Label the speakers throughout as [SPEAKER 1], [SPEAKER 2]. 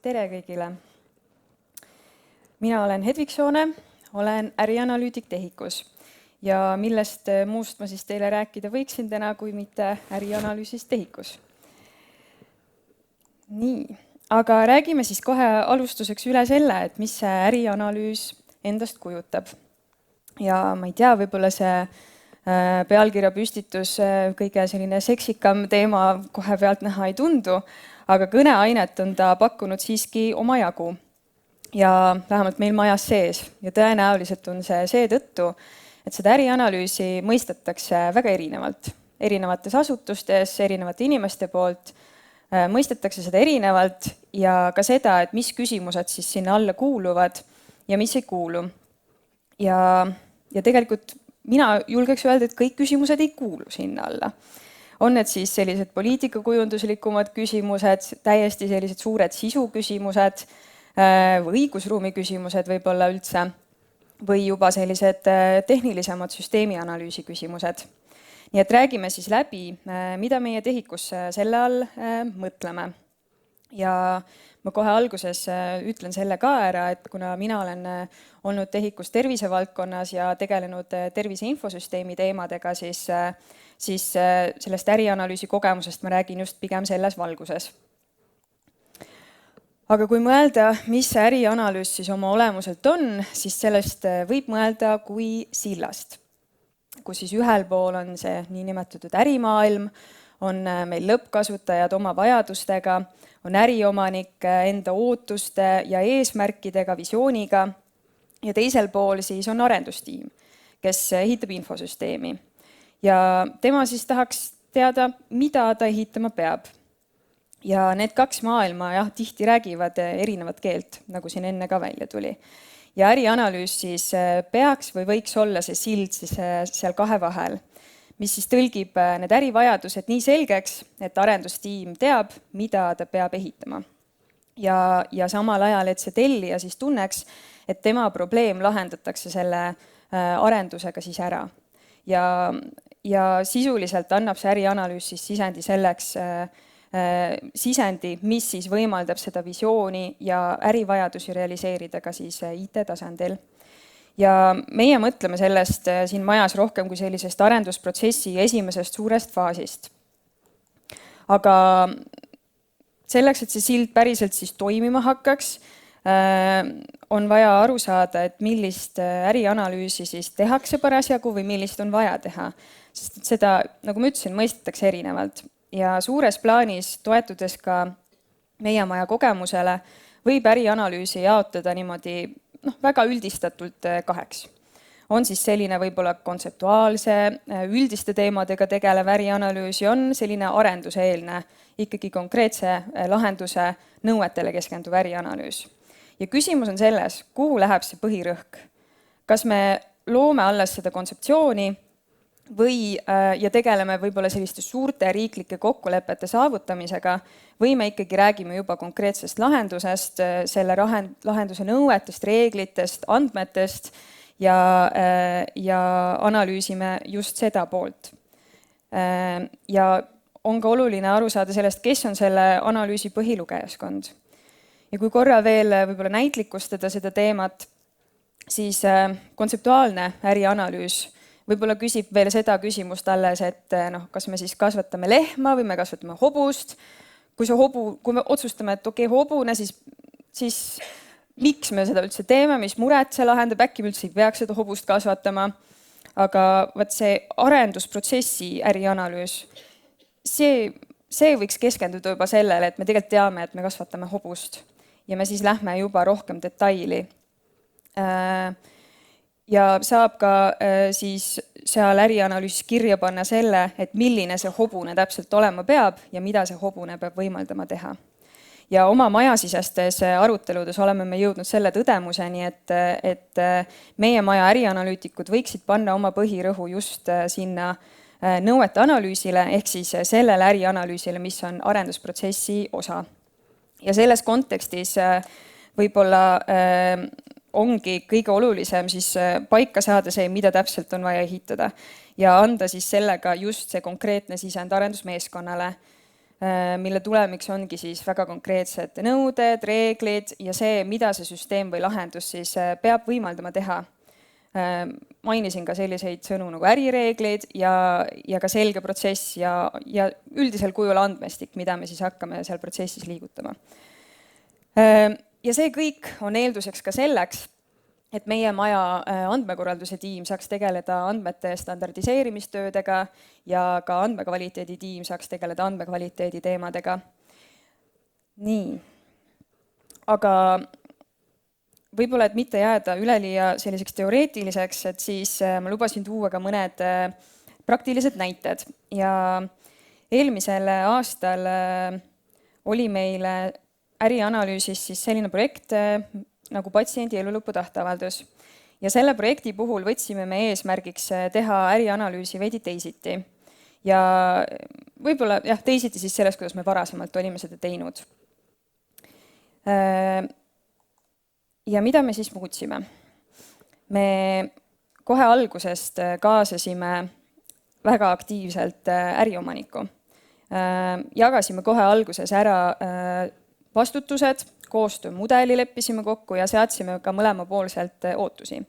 [SPEAKER 1] Tere kõigile! Mina olen Hedvig Soone, olen ärianalüütik TEHIKus ja millest muust ma siis teile rääkida võiksin täna, kui mitte ärianalüüsist TEHIKus. Nii, aga räägime siis kohe alustuseks üle selle, et mis see ärianalüüs endast kujutab. Ja ma ei tea, võib-olla see pealkirja püstitus kõige selline seksikam teema kohe pealt näha ei tundu, aga kõneainet on ta pakkunud siiski omajagu. Ja vähemalt meil majas sees ja tõenäoliselt on see seetõttu, et seda ärianalüüsi mõistetakse väga erinevalt. Erinevates asutustes, erinevate inimeste poolt mõistetakse seda erinevalt ja ka seda, et mis küsimused siis sinna alla kuuluvad ja mis ei kuulu. Ja tegelikult mina julgeks öelda, et kõik küsimused ei kuulu sinna alla. On need siis sellised poliitikakujunduslikumad küsimused, täiesti sellised suured sisuküsimused, või õigusruumi küsimused võib-olla üldse, või juba sellised tehnilisemad süsteemianalüüsi küsimused. Nii et räägime siis läbi, mida meie TEHIKus selle all mõtleme. Ja ma kohe alguses ütlen selle ka ära, et kuna mina olen olnud TEHIKus tervisevaldkonnas ja tegelenud tervise infosüsteemi teemadega, siis sellest ärianalüüsi kogemusest ma räägin just pigem selles valguses. Aga kui mõelda, mis see ärianalüüs siis oma olemuselt on, siis sellest võib mõelda kui sillast, kus siis ühel pool on see niinimetatud ärimaailm, on meil lõppkasutajad oma vajadustega, on äriomanik enda ootuste ja eesmärkidega, visiooniga ja teisel pool siis on arendustiim, kes ehitab infosüsteemi. Ja tema siis tahaks teada, mida ta ehitama peab. Ja need kaks maailma tihti räägivad erinevat keelt, nagu siin enne ka välja tuli. Ja ärianalüüs siis peaks või võiks olla see sild siis seal kahe vahel, mis siis tõlgib need ärivajadused nii selgeks, et arendustiim teab, mida ta peab ehitama. Ja samal ajal, et see tellija siis tunneks, et tema probleem lahendatakse selle arendusega siis ära. Ja sisuliselt annab see ärianalüüs siis sisendi selleks, mis siis võimaldab seda visiooni ja ärivajadusi realiseerida ka siis IT-tasandil. Ja meie mõtleme sellest siin majas rohkem kui sellisest arendusprotsessi esimesest suurest faasist. Aga selleks, et see sild päriselt siis toimima hakkaks, on vaja aru saada, et millist ärianalüüsi siis tehakse parasjagu või millist on vaja teha. Sest seda, nagu ma ütlesin, mõistetakse erinevalt. Ja suures plaanis, toetudes ka meie maja kogemusele, võib ärianalüüsi jaotada niimoodi väga üldistatult kaheks. On siis selline võib-olla kontseptuaalse, üldiste teemadega tegelev ärianalüüs ja on selline arenduseelne, ikkagi konkreetse lahenduse nõuetele keskenduv ärianalüüs. Ja küsimus on selles, kuhu läheb see põhirõhk. Kas me loome alles seda kontseptsiooni ja tegeleme võib-olla selliste suurte riiklike kokkulepete saavutamisega või me ikkagi räägime juba konkreetsest lahendusest, selle lahenduse nõuetest, reeglitest, andmetest ja analüüsime just seda poolt. Ja on ka oluline aru saada sellest, kes on selle analüüsi põhilugejaskond. Ja kui korra veel võib-olla näitlikustada seda teemat, siis kontseptuaalne ärianalüüs võib-olla küsib veel seda küsimust alles, et kas me siis kasvatame lehma või me kasvatame hobust. Kui me otsustame, et okei, hobune, siis miks me seda üldse teeme, mis muret see lahendab, äkki me üldse ei peaks seda hobust kasvatama. Aga see arendusprotsessi ärianalüüs, see võiks keskenduda juba sellele, et me tegelikult teame, et me kasvatame hobust ja me siis lähme juba rohkem detaili. Ja saab ka siis seal ärianalüüsis kirja panna selle, et milline see hobune täpselt olema peab ja mida see hobune peab võimaldama teha. Ja oma majasisestes aruteludes oleme me jõudnud selle tõdemuseni, et meie maja ärianalüütikud võiksid panna oma põhirõhu just sinna nõuete analüüsile ehk siis sellele ärianalüüsile, mis on arendusprotsessi osa. Ja selles kontekstis võib-olla ongi kõige olulisem siis paika saada see, mida täpselt on vaja ehitada ja anda siis sellega just see konkreetne sisend arendusmeeskonnale. mille tulemiks ongi siis väga konkreetsed nõuded, reeglid ja see, mida see süsteem või lahendus siis peab võimaldama teha. Mainisin ka selliseid sõnu nagu ärireeglid ja ka selge protsess ja üldisel kujul andmestik, mida me siis hakkame seal protsessis liigutama. Ja see kõik on eelduseks ka selleks, et meie maja andmekorralduse tiim saaks tegeleda andmete standardiseerimistöödega ja ka andmekvaliteedi tiim saaks tegeleda andmekvaliteedi teemadega. Nii, aga võib-olla, et mitte jääda üleliia selliseks teoreetiliseks, et siis ma lubasin tuua ka mõned praktilised näited. Ja eelmisel aastal oli meil ärianalüüsis siis selline projekt nagu patsiendi elulõpu tahteavaldus. Ja selle projekti puhul võtsime me eesmärgiks teha ärianalüüsi veidi teisiti. Ja võib-olla teisiti siis sellest, kuidas me varasemalt olime seda teinud. Ja mida me siis muutsime? Me kohe algusest kaasasime väga aktiivselt äriomanikku. Jagasime kohe alguses ära vastutused, koostöömudeli leppisime kokku ja seadsime ka mõlemapoolselt ootusi.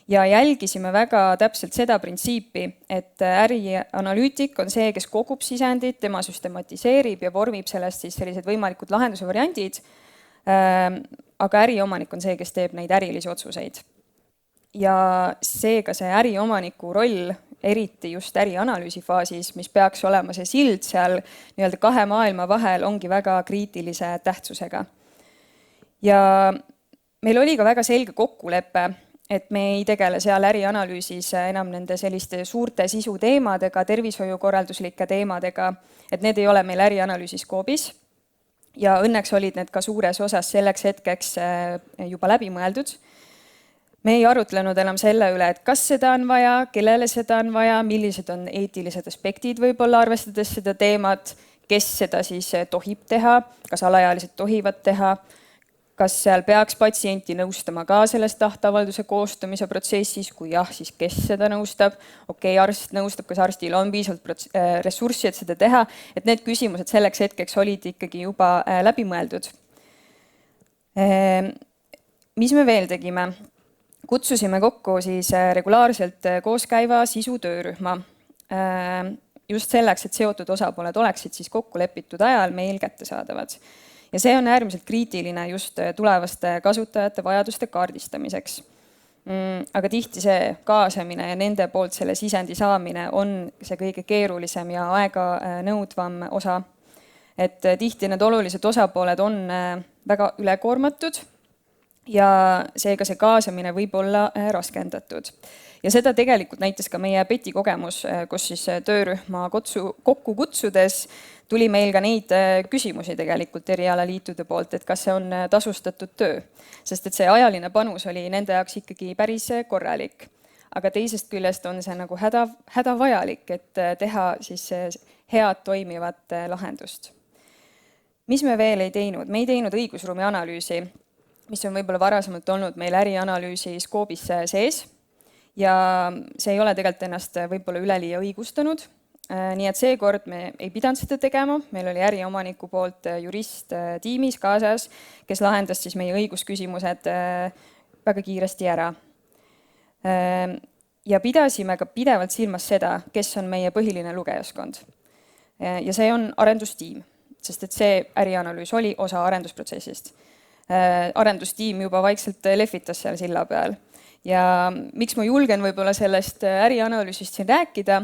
[SPEAKER 1] Ja jälgisime väga täpselt seda printsiipi, et ärianalüütik on see, kes kogub sisendit, tema süstematiseerib ja vormib sellest siis sellised võimalikud lahenduse variandid, aga äriomanik on see, kes teeb neid ärilisi otsuseid. Ja seega see äriomaniku roll, eriti just ärianalüüsi faasis, mis peaks olema see sild seal nii-öelda kahe maailma vahel, ongi väga kriitilise tähtsusega. Ja meil oli ka väga selge kokkulepe, et me ei tegele seal ärianalüüsis enam nende selliste suurte sisuteemadega, tervishoiukorralduslike teemadega, et need ei ole meil ärianalüüsis skoobis. Ja õnneks olid need ka suures osas selleks hetkeks juba läbi mõeldud. Me ei arutlenud enam selle üle, et kas seda on vaja, kellele seda on vaja, millised on eetilised aspektid võib-olla arvestades seda teemat, kes seda siis tohib teha, kas alaealised tohivad teha, kas seal peaks patsienti nõustama ka sellest tahteavalduse koostamise protsessis, kui jah, siis kes seda nõustab, arst nõustab, kas arstil on piisavalt ressurssi, et seda teha, et need küsimused selleks hetkeks olid ikkagi juba läbi mõeldud. Mis me veel tegime? Kutsusime kokku siis regulaarselt kooskäiva sisutöörühma. Just selleks, et seotud osapooled oleksid siis kokku lepitud ajal meil kättesaadavad. Ja see on äärmiselt kriitiline just tulevaste kasutajate vajaduste kaardistamiseks. Aga tihti see kaasamine ja nende poolt selle sisendi saamine on see kõige keerulisem ja aega nõudvam osa. Et tihti need olulised osapooled on väga ülekoormatud ja seega see kaasamine võib olla raskendatud. Ja seda tegelikult näitas ka meie PET-i kogemus, kus siis töörühma kokku kutsudes tuli meil ka neid küsimusi tegelikult erialaliitude poolt, et kas see on tasustatud töö. Sest et see ajaline panus oli nende jaoks ikkagi päris korralik. Aga teisest küljest on see nagu hädavajalik, et teha siis head toimivat lahendust. Mis me veel ei teinud? Me ei teinud õigusruumi analüüsi, mis on võib-olla varasemalt olnud meil ärianalüüsi skoobis sees. Ja see ei ole tegelikult ennast võib-olla üleliia õigustanud. Nii et seekord me ei pidanud seda tegema. Meil oli äriomaniku poolt jurist tiimis kaasas, kes lahendas siis meie õigusküsimused väga kiiresti ära. Ja pidasime ka pidevalt silmas seda, kes on meie põhiline lugejaskond. Ja see on arendustiim, sest et see ärianalüüs oli osa arendusprotsessist. Arendustiim juba vaikselt lehvitas seal silla peal. Ja miks ma julgen võib-olla sellest ärianalüüsist siin rääkida,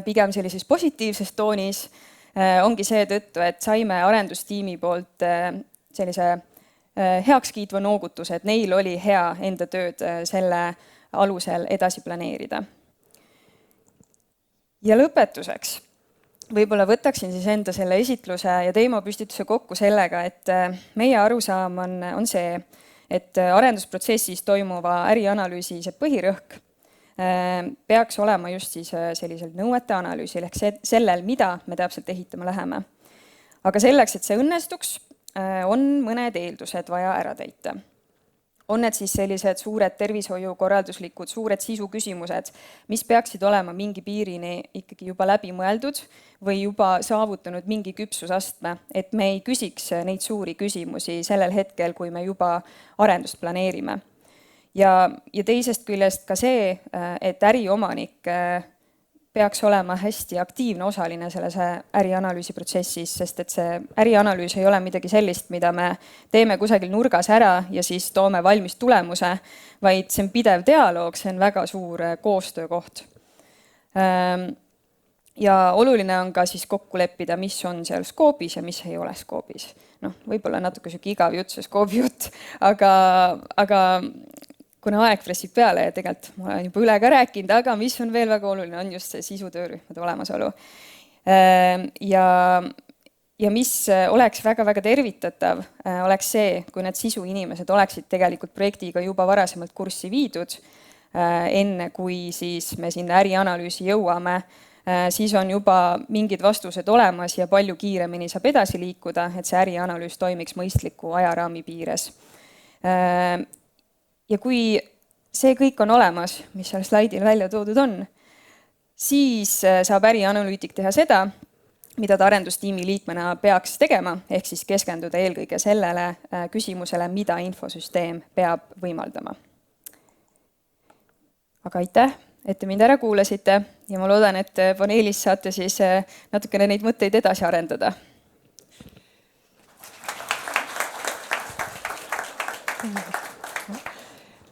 [SPEAKER 1] pigem sellises positiivses toonis, ongi see tõttu, et saime arendustiimi poolt sellise heakskiitva noogutuse, et neil oli hea enda tööd selle alusel edasi planeerida. Ja lõpetuseks võib-olla võtaksin siis enda selle esitluse ja teemapüstituse kokku sellega, et meie arusaam on see, et arendusprotsessis toimuva ärianalüüsi see põhirõhk peaks olema just siis sellisel nõuete analüüsil ehk sellel, mida me täpselt ehitama läheme. Aga selleks, et see õnnestuks, on mõned eeldused vaja ära täita. on need siis sellised suured tervishoiukorralduslikud, suured sisuküsimused, mis peaksid olema mingi piirini ikkagi juba läbi mõeldud või juba saavutanud mingi küpsusastme, et me ei küsiks neid suuri küsimusi sellel hetkel, kui me juba arendust planeerime. Ja teisest küljest ka see, et äriomanik peaks olema hästi aktiivne osaline selles ärianalüüsi protsessis, sest et see ärianalüüs ei ole midagi sellist, mida me teeme kusagil nurgas ära ja siis toome valmis tulemuse, vaid see on pidev dialoog, see on väga suur koostöökoht. Ja oluline on ka siis kokku leppida, mis on seal skoobis ja mis ei ole skoobis. Võib-olla natuke siuke igav jutt, see skoobi jutt, aga kuna aeg pressib peale ja tegelikult ma olen juba üle ka rääkinud, aga mis on veel väga oluline, on just see sisutöörühmade olemasolu. Ja mis oleks väga-väga tervitatav, oleks see, kui need sisuinimesed oleksid tegelikult projektiga juba varasemalt kurssi viidud, enne kui siis me sinna ärianalüüsi jõuame, siis on juba mingid vastused olemas ja palju kiiremini saab edasi liikuda, et see ärianalüüs toimiks mõistliku ajaraami piires. Ja kui see kõik on olemas, mis seal slaidil välja toodud on, siis saab ärianalüütik teha seda, mida ta arendustiimi liikmena peaks tegema, ehk siis keskenduda eelkõige sellele küsimusele, mida infosüsteem peab võimaldama. Aga aitäh, et te mind ära kuulasite ja ma loodan, et paneelis saate siis natukene neid mõtteid edasi arendada.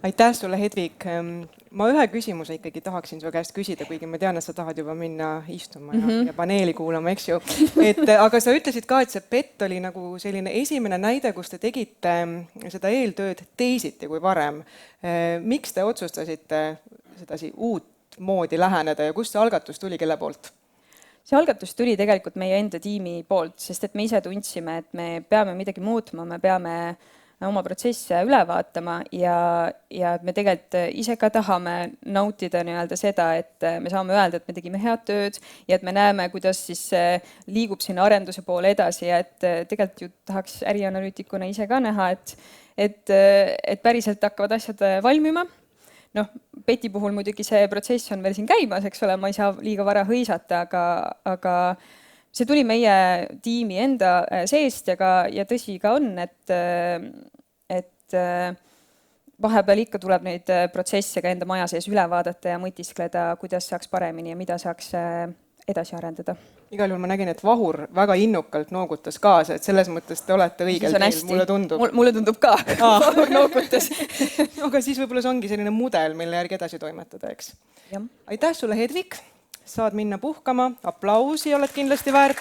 [SPEAKER 2] Aitäh sulle, Hedvig. Ma ühe küsimuse ikkagi tahaksin su käest küsida, kuigi ma tean, et sa tahad juba minna istuma ja paneeli kuulama, eks ju. Aga sa ütlesid ka, et see PET oli nagu selline esimene näide, kus te tegite seda eeltööd teisiti kui varem. Miks te otsustasite sedasi uut moodi läheneda ja kust see algatus tuli, kelle poolt?
[SPEAKER 1] See algatus tuli tegelikult meie enda tiimi poolt, sest et me ise tundsime, et me peame midagi muutma, me peame oma protsesse üle vaatama ja me tegelikult ise ka tahame nautida seda, et me saame öelda, et me tegime head tööd ja et me näeme, kuidas siis liigub sinna arenduse poole edasi ja et tegelikult ju tahaks ärianalüütikuna ise ka näha, et päriselt hakkavad asjad valmima. PET-i puhul muidugi see protsess on veel siin käimas, eks ole, ma ei saa liiga vara hõisata, aga see tuli meie tiimi enda seest ja tõsi ka on, et vahepeal ikka tuleb neid protsesse ka enda maja sees üle vaadata ja mõtiskleda, kuidas saaks paremini ja mida saaks edasi arendada.
[SPEAKER 2] Igal juhul ma nägin, et Vahur väga innukalt noogutas kaasa, et selles mõttes te olete õigel teel, mulle tundub.
[SPEAKER 1] Mulle tundub ka, Vahur noogutas.
[SPEAKER 2] Aga siis võib-olla see ongi selline mudel, mille järgi edasi toimetada, eks? Aitäh sulle, Hedvig! Saad minna puhkama, aplausi oled kindlasti väärt.